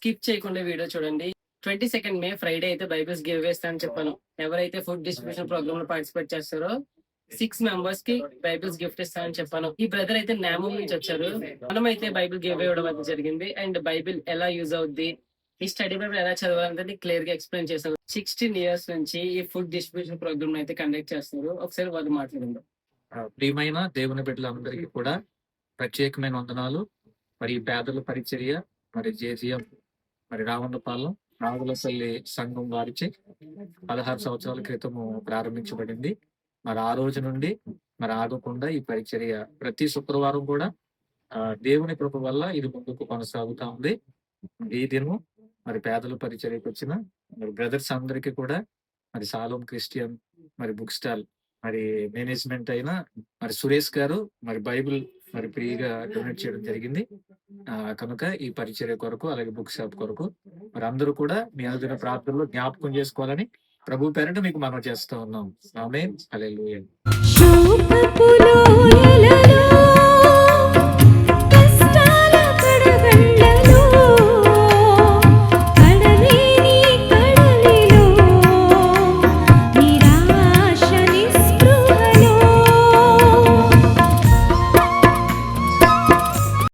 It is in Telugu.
స్కిప్ చేయకుండా వీడియో చూడండి. 22 మే ఫ్రైడే అయితే బైబిల్స్ గివ్ వేస్తా అని చెప్పాను. ఎవరైతే ఫుడ్ డిస్ట్రిబ్యూషన్ ప్రోగ్రామ్ లో పార్టిసిపేట్ చేస్తారో 6 మెంబర్స్ కి బైబిల్స్ గిఫ్ట్ ఇస్తానని చెప్పాను. ఈ బ్రదర్ అయితే నామం నుంచి వచ్చారు. మనం అయితే బైబిల్ గివ్ ఇవ్వడం అయితే జరిగింది. అండ్ బైబిల్ ఎలా యూజ్ అవుద్ది, ఈ స్టడీ బైబిల్ ఎలా చదవాలని క్లియర్ గా ఎక్స్ప్లెయిన్ చేశాను. 16 ఇయర్స్ నుంచి ఈ ఫుడ్ డిస్ట్రిబ్యూషన్ ప్రోగ్రామ్ అయితే కండక్ట్ చేస్తున్నారు. ఒకసారి వాళ్ళు మాట్లాడింది. ప్రియమైన దేవుని బిడ్డలందరికీ కూడా ప్రత్యేకమైన వందనాలు. మరి పేదల పరిచర్య, మరి జేజీఎం, మరి రావణపాలెం నాగులపల్లి సంఘం వారిచే 16 సంవత్సరాల క్రితము ప్రారంభించబడింది. మరి ఆ రోజు నుండి మరి ఆగకుండా ఈ పరిచర్య ప్రతి శుక్రవారం కూడా దేవుని కృప వల్ల ఇది ముందుకు కొనసాగుతా ఉంది. ఈ దినం మరి పేదల పరిచర్యకు వచ్చిన మరి బ్రదర్స్ అందరికీ కూడా మరి సాలోం క్రిస్టియన్ మరి బుక్ స్టాల్ మరి మేనేజ్మెంట్ అయిన మరి సురేష్ గారు మరి బైబిల్ మరి ఫ్రీగా డొనేట్ చేయడం జరిగింది. కనుక ఈ పరిచర్య కొరకు అలాగే బుక్ షాప్ కొరకు మరి అందరూ కూడా మీ అనుదిన ప్రార్థనలో జ్ఞాపకం చేసుకోవాలని ప్రభు పేరిట మీకు మనం చేస్తూ ఉన్నాం. ఆమేన్. హల్లెలూయా.